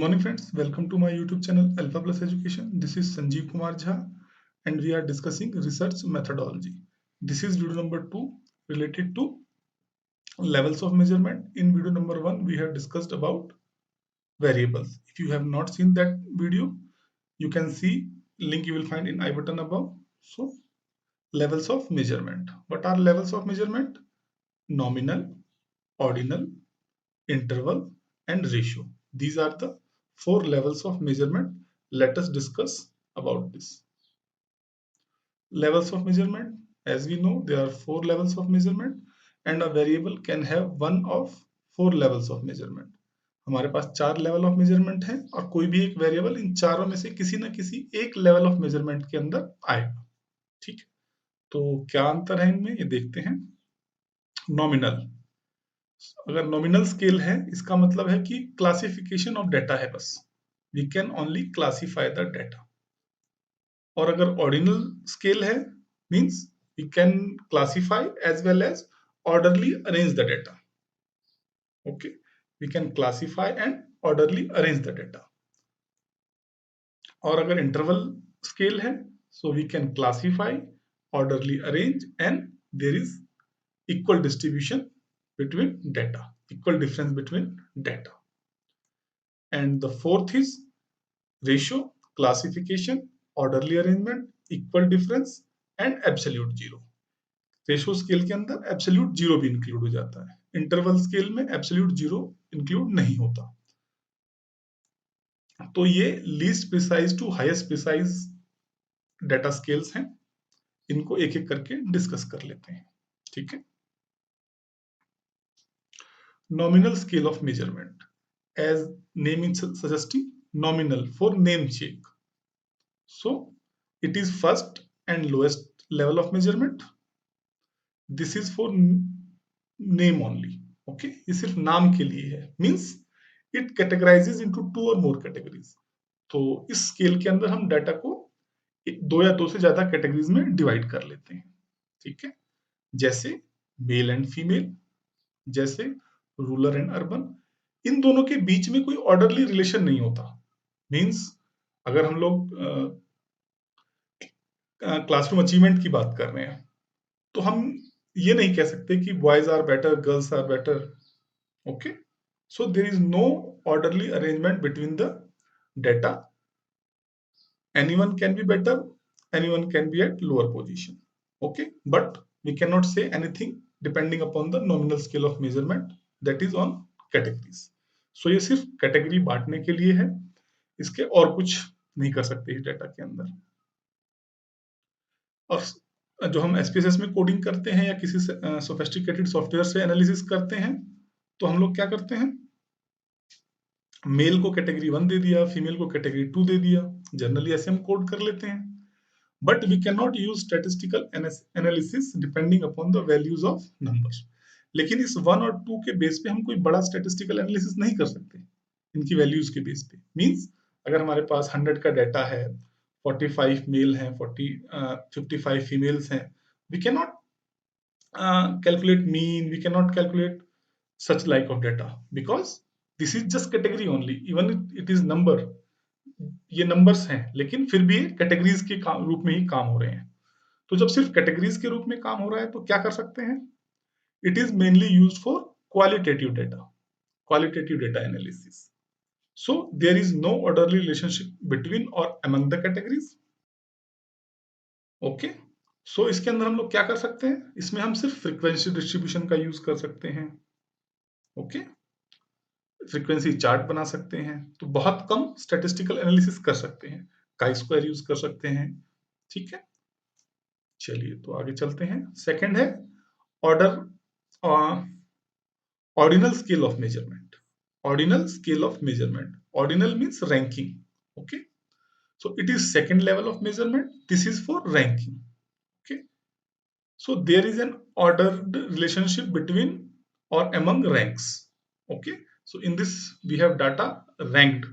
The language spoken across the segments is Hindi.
morning friends, welcome to my YouTube channel Alpha Plus Education. This is Sanjeev Kumar Jha and we are discussing research methodology. This is video number 2 related to levels of measurement. In video number 1 we have discussed about variables. If you have not seen that video, you can see link you will find in I button above. So levels of measurement. What are levels of measurement? Nominal, ordinal, interval and ratio. These are the 4 levels of measurement. Let us discuss about this. Levels of measurement, as we know, there are 4 levels of measurement and a variable can have one of 4 levels of measurement. हमारे पास 4 लेवल ऑफ मेजरमेंट है और कोई भी एक वेरिएबल इन चारों में से किसी न किसी एक लेवल ऑफ मेजरमेंट के अंदर आएगा। ठीक है, तो क्या अंतर है इनमें ये देखते हैं। नॉमिनल, अगर नॉमिनल स्केल है इसका मतलब है कि क्लासिफिकेशन ऑफ डेटा है, बस we can only classify the data. और अगर ऑर्डिनल स्केल है means we can classify as well as orderly arrange the data. Okay, we can classify and orderly arrange the data. और अगर इंटरवल स्केल है so we can classify, orderly arrange and there is equal distribution between data, equal difference between data. And the fourth is ratio, classification, orderly arrangement, equal difference and absolute zero. Ratio scale के अंदर एब्सोल्यूट जीरो भी इंक्लूड हो जाता है, इंटरवल स्केल में एब्सोल्यूट जीरो इंक्लूड नहीं होता। तो ये least precise to highest precise data scales हैं, इनको एक एक करके डिस्कस कर लेते हैं। ठीक है, nominal scale of measurement, as name is suggesting, nominal for name check. So it is first and lowest level of measurement. This is for name only. Okay, ये सिर्फ नाम के लिए है, means it categorizes into 2 or more categories. तो इस स्केल के अंदर हम डाटा को 2 या 2 से ज्यादा कैटेगरीज में डिवाइड कर लेते हैं। ठीक है, जैसे मेल एंड फीमेल, जैसे रूरल एंड अर्बन, इन दोनों के बीच में कोई ऑर्डरली रिलेशन नहीं होता। मींस अगर हम लोग क्लासरूम अचीवमेंट की बात कर रहे हैं तो हम ये नहीं कह सकते कि boys are better, girls are better. Okay, so there is no orderly arrangement between the data. Anyone can be better, anyone can be at lower position. Okay, but we can not say anything depending upon the nominal scale of measurement, that is on categories. So ये सिर्फ कैटेगरी बांटने के लिए है, इसके और कुछ नहीं कर सकते इस डेटा के अंदर। और जो हम एसपीएसएस में कोडिंग करते हैं या किसी सोफिस्टिकेटेड सॉफ्टवेयर से एनालिसिस करते हैं तो हम लोग क्या करते हैं, मेल को कैटेगरी 1 दे दिया, फीमेल को कैटेगरी 2 दे दिया, जनरली ऐसे हम कोड कर लेते हैं। But we can not use statistical analysis depending upon the values of numbers. लेकिन इस 1 और 2 के बेस पे हम कोई बड़ा स्टैटिस्टिकल एनालिसिस नहीं कर सकते इनकी वैल्यूज के बेस पे। मींस अगर हमारे पास 100 का डाटा है, 45 मेल हैं, 55 फीमेल्स हैं, we can not calculate mean, we cannot calculate such like of data because this is just category only, even it is number, ये नंबर्स हैं लेकिन फिर भी कैटेगरीज के रूप में ही काम हो रहे हैं। तो जब सिर्फ कैटेगरीज के रूप में काम हो रहा है तो क्या कर सकते हैं, it is mainly used for qualitative data analysis. So there is no orderly relationship between or among the categories. Okay, so इसके अंदर हम लोग क्या कर सकते हैं, इसमें हम सिर्फ फ्रीक्वेंसी डिस्ट्रीब्यूशन का यूज कर सकते हैं। ओके, फ्रीक्वेंसी चार्ट बना सकते हैं, तो बहुत कम स्टैटिस्टिकल एनालिसिस कर सकते हैं, काई स्क्वायर यूज कर सकते हैं। ठीक है, चलिए तो आगे चलते हैं। सेकंड है order ordinal scale of measurement. Ordinal scale of measurement, ordinal means ranking. Okay, so it is second level of measurement, this is for ranking. Okay, so there is an ordered relationship between or among ranks. Okay, so in this we have data ranked,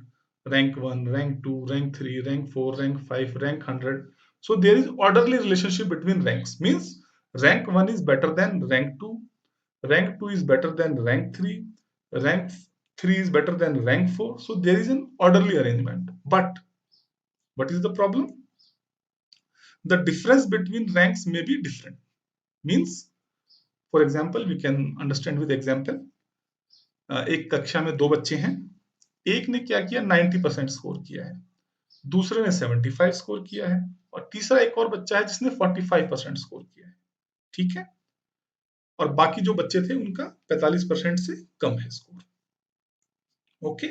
rank 1, rank 2, rank 3, rank 4, rank 5, rank 100. So there is orderly relationship between ranks, means rank 1 is better than rank 2, rank 2 is better than rank 3, rank 3 is better than rank 4. So there is an orderly arrangement. But what is the problem? The difference between ranks may be different. Means, for example, we can understand with example. एक कक्षा में दो बच्चे हैं, एक ने क्या किया 90% स्कोर किया है, दूसरे ने 75 स्कोर किया है, और तीसरा एक और बच्चा है जिसने 45% स्कोर किया है। ठीक है, और बाकी जो बच्चे थे उनका 45% से कम है स्कोर। Okay,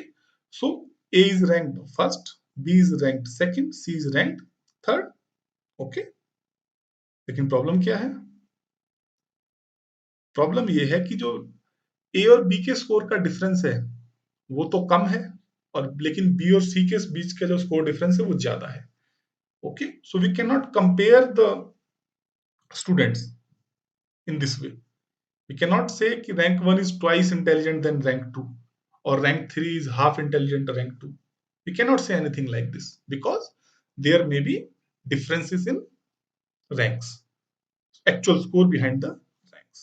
so A is ranked first, B is ranked second, C is ranked third. Okay, लेकिन प्रॉब्लम क्या है? प्रॉब्लम ये है कि जो ए और बी के स्कोर का डिफरेंस है वो तो कम है, और लेकिन बी और सी के बीच का जो स्कोर डिफरेंस है वो ज्यादा है। Okay, so we can not compare the students in this way. We cannot say कि rank 1 is twice intelligent than rank 2, or rank 3 is half intelligent than rank 2. We cannot say anything like this because there may be differences in ranks, actual score behind the ranks.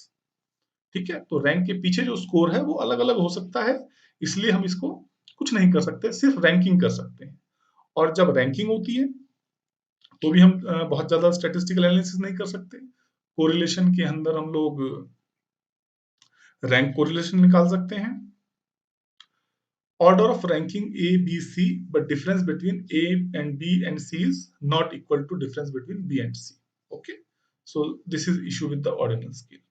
ठीक है, तो रैंक के पीछे जो स्कोर है वो अलग अलग हो सकता है, इसलिए हम इसको कुछ नहीं कर सकते, सिर्फ रैंकिंग कर सकते हैं। और जब रैंकिंग होती है तो भी हम बहुत ज्यादा स्टैटिस्टिकल एनालिसिस नहीं कर सकते। कोरिलेशन के अंदर हम लोग रैंक कोरिलेशन निकाल सकते हैं। Order of ranking A, B, C, but difference between A and B and C is not equal to difference between B and C. Okay, so this is issue with the ordinal scale.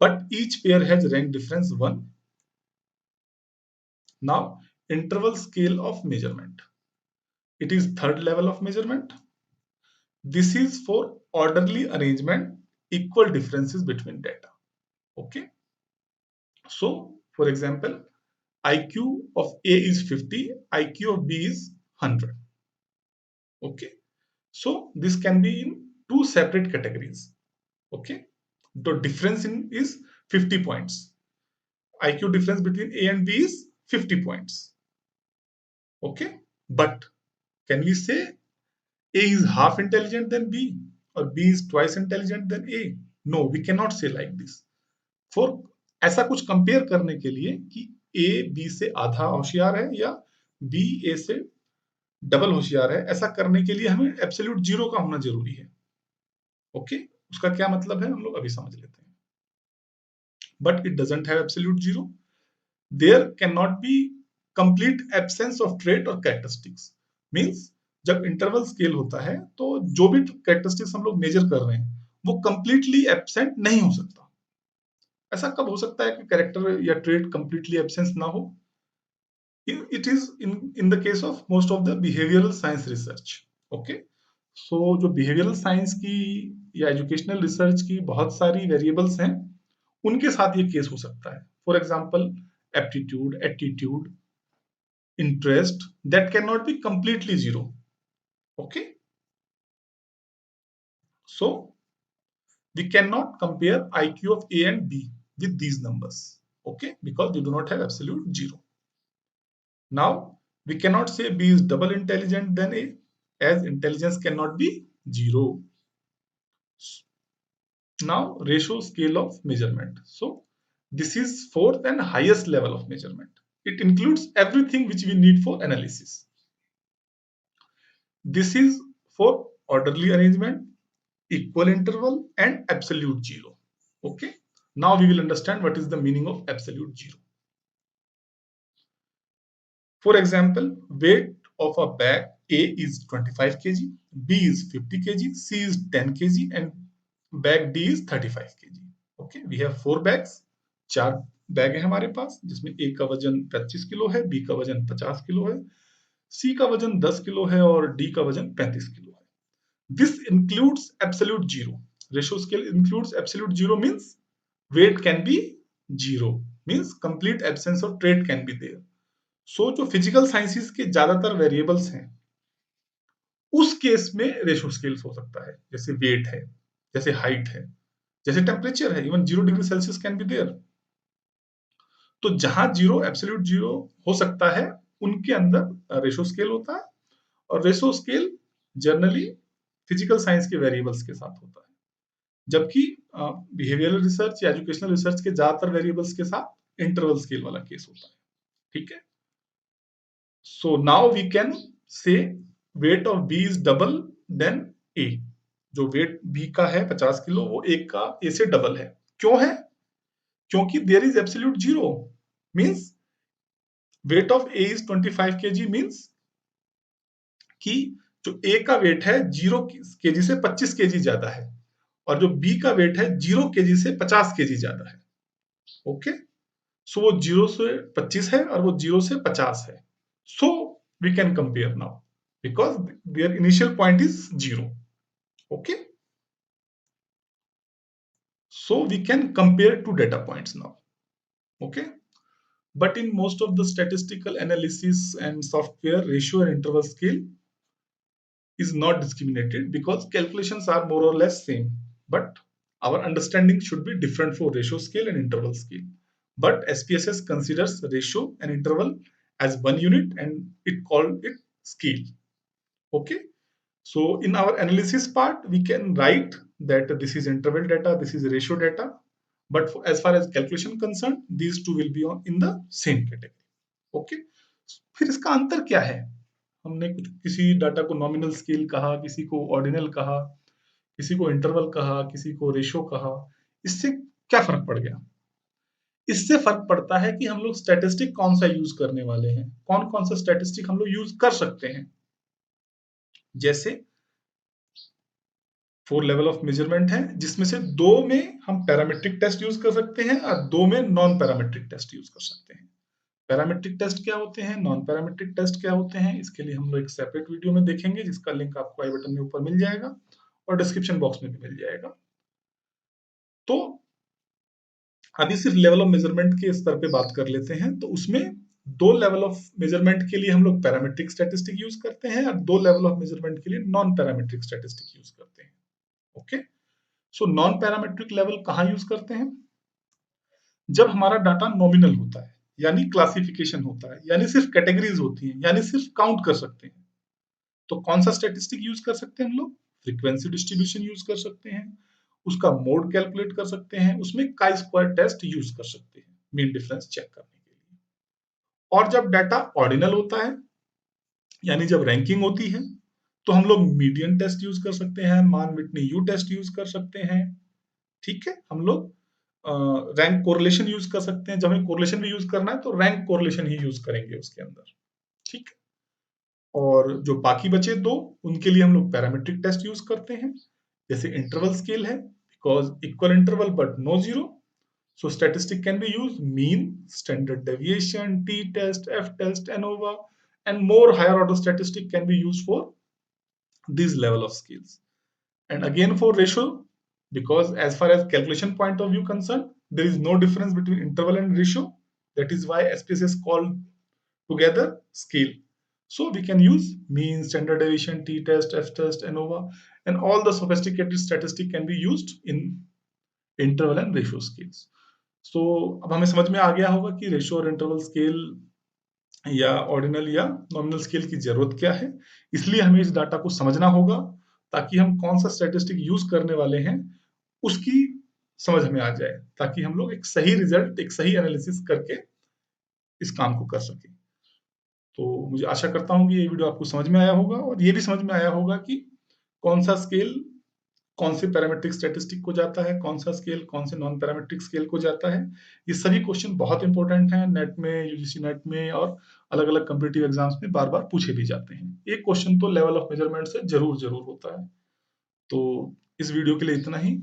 But each pair has rank difference 1. Now, interval scale of measurement. It is third level of measurement. This is for orderly arrangement, equal differences between data. Okay, so for example, IQ of A is 50, IQ of B is 100. Okay, so this can be in two separate categories. Okay, the difference in is 50 points. IQ difference between A and B is 50 points. Okay, but can we say A is half intelligent than B, or B is twice intelligent than A? No, we cannot say like this. For ऐसा कुछ कंपेयर करने के लिए कि A B से आधा होशियार है या B A से डबल होशियार है, ऐसा करने के लिए हमें एब्सोल्यूट जीरो का होना जरूरी है। ओके, उसका क्या मतलब है हम लोग अभी समझ लेते हैं। But it doesn't have absolute zero. There can not be complete absence of trait और कैरेक्टरिस्टिक्स। मींस जब इंटरवल स्केल होता है तो जो भी कैरेक्टरिस्टिक्स हम लोग मेजर कर रहे हैं वो कंप्लीटली एब्सेंट नहीं हो सकता। ऐसा कब हो सकता है कि कैरेक्टर या ट्रेट कंप्लीटली एब्सेंस ना हो? It is in the case of most of the behavioral science research. Okay, so जो behavioral science की या educational research की बहुत सारी variables हैं, उनके साथ ये केस हो सकता है। For example, aptitude, attitude, interest, that cannot be completely zero. Okay, so we cannot compare IQ of A and B with these numbers. Okay, because they do not have absolute zero. Now, we cannot say B is double intelligent than A, as intelligence cannot be zero. Now, ratio scale of measurement. So, this is fourth and highest level of measurement. It includes everything which we need for analysis. This is for orderly arrangement, equal interval, and absolute zero. Okay. Now we will understand what is the meaning of absolute zero. For example, weight of a bag A is 25 kg, B is 50 kg, C is 10 kg, and bag D is 35 kg. Okay, we have 4 bags. 4 bag है हमारे पास, जिसमें A का वजन 25 किलो है, B का वजन 50 किलो है, C का वजन 10 किलो है और D का वजन 35 किलो है. This includes absolute zero. Ratio scale includes absolute zero means weight can be zero, means complete absence of trait can be there. सो जो फिजिकल साइंसेस के ज्यादातर वेरिएबल्स हैं उस केस में रेशो स्केल्स हो सकता है, जैसे वेट है, जैसे हाइट है, जैसे टेम्परेचर है, even 0 degree Celsius can be there. तो जहां जीरो एब्सोल्यूट जीरो हो सकता है उनके अंदर रेशो स्केल होता है, और ratio scale generally physical science के वेरिएबल्स के साथ होता है, जबकि बिहेवियरल रिसर्च या एजुकेशनल रिसर्च के ज्यादातर वेरिएबल्स के साथ इंटरवल स्केल वाला केस होता है, ठीक है। So now we can say weight of B is double then A. जो वेट बी का है 50 किलो, वो ए का ए से डबल है। क्यों है? क्योंकि there is absolute zero, means weight of A is 25 KG, means कि जो ए का वेट है 0 केजी से 25 केजी ज्यादा है, और जो बी का वेट है 0 केजी से 50 केजी ज्यादा है। ओके, सो वो 0 से 25 है और वो 0 से 50 है। So we can compare now because there initial point is 0। Okay, so we can compare two data points now. Okay, but in most of the statistical analysis and software, ratio and interval scale is not discriminated because calculations are more or less same, but our understanding should be different for ratio scale and interval scale. But SPSS considers ratio and interval as one unit and it called it scale. Okay, so in our analysis part we can write that this is interval data, this is ratio data, but as far as calculation concerned, these two will be in the same category. Okay, फिर इसका अंतर क्या है? हमने किसी डाटा को नॉमिनल स्केल कहा, किसी को ऑर्डिनल कहा, किसी को इंटरवल कहा, किसी को रेशो कहा। इससे क्या फर्क पड़ गया? इससे फर्क पड़ता है कि हम लोग स्टैटिस्टिक कौन सा यूज करने वाले हैं, कौन कौन सा स्टैटिस्टिक हम लोग यूज कर सकते हैं। जैसे 4 लेवल ऑफ मेजरमेंट है, जिसमें से 2 में हम पैरामीट्रिक टेस्ट यूज कर सकते हैं और 2 में नॉन पैरामीट्रिक टेस्ट यूज कर सकते हैं। पैरामीट्रिक टेस्ट क्या होते हैं, नॉन पैरामीट्रिक टेस्ट क्या होते हैं, इसके लिए हम लोग एक सेपरेट वीडियो में देखेंगे, जिसका लिंक आपको आई बटन में ऊपर मिल जाएगा और डिस्क्रिप्शन बॉक्स में भी मिल जाएगा। तो अभी सिर्फ लेवल ऑफ मेजरमेंट के स्तर पे बात कर लेते हैं। तो उसमें 2 लेवल ऑफ मेजरमेंट के लिए हम लोग पैरामीट्रिक स्टैटिस्टिक यूज करते हैं और 2 लेवल ऑफ मेजरमेंट के लिए नॉन पैरामीट्रिक स्टैटिस्टिक यूज करते हैं। Okay, so non parametric level कहाँ यूज करते हैं? जब हमारा डाटा नॉमिनल होता है, यानी क्लासिफिकेशन होता है, यानी सिर्फ कैटेगरीज होती हैं, यानी सिर्फ काउंट कर सकते हैं। तो कौन सा स्टैटिस्टिक यूज कर सकते हैं हम लोग? फ्रीक्वेंसी डिस्ट्रीब्यूशन यूज कर सकते हैं, उसका मोड कैलकुलेट कर सकते हैं, उसमें काई स्क्वायर टेस्ट यूज कर सकते हैं मीन डिफरेंस चेक करने के लिए। और जब डाटा ऑर्डिनल होता है, यानी जब रैंकिंग होती है, तो हम लोग मीडियन टेस्ट यूज कर सकते हैं, मान विटनी यू टेस्ट यूज कर सकते हैं। ठीक है, हम लोग रैंक कोरिलेशन यूज कर सकते हैं। जब हमें कोरिलेशन भी यूज करना है तो रैंक कोरिलेशन ही यूज करेंगे उसके अंदर। ठीक है, और जो बाकी बचे 2, उनके लिए हम लोग पैरामीट्रिक टेस्ट यूज करते हैं। जैसे इंटरवल स्केल है, because equal interval but no zero, so statistic can be used mean, standard deviation, t-test, f-test, ANOVA, and more higher order statistic can be used for these level of scales. And again for ratio, because as far as calculation point of view concerned, there is no difference between interval and ratio. That is why SPSS called together scale. So we can use mean, standard deviation, t-test, f-test, ANOVA, and all the sophisticated statistic can be used in interval and ratio scales. So अब हमें समझ में आ गया होगा कि रेशियो और इंटरवल स्केल या ऑर्डिनल या नॉमिनल स्केल की जरूरत क्या है। इसलिए हमें इस डाटा को समझना होगा ताकि हम कौन सा स्टैटिस्टिक यूज करने वाले हैं उसकी समझ में आ जाए, ताकि हम लोग एक सही रिजल्ट, एक सही एनालिसिस करके इस काम को कर सके। तो मुझे आशा करता हूँ कि ये वीडियो आपको समझ में आया होगा और ये भी समझ में आया होगा कि कौन सा स्केल कौन से पैरामीट्रिक स्टैटिस्टिक को जाता है, कौन सा स्केल कौन से नॉन पैरामीट्रिक स्केल को जाता है। ये सभी क्वेश्चन बहुत इंपॉर्टेंट हैं, नेट में, यूजीसी नेट में और अलग अलग कॉम्पिटिटिव एग्जाम्स में बार बार पूछे भी जाते हैं। एक क्वेश्चन तो लेवल ऑफ मेजरमेंट से जरूर जरूर होता है। तो इस वीडियो के लिए इतना ही।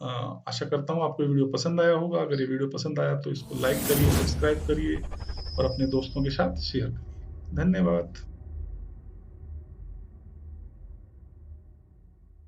आशा करता हूँ आपको ये वीडियो पसंद आया होगा। अगर ये वीडियो पसंद आया तो इसको लाइक करिए, सब्सक्राइब करिए और अपने दोस्तों के साथ शेयर करिए। धन्यवाद।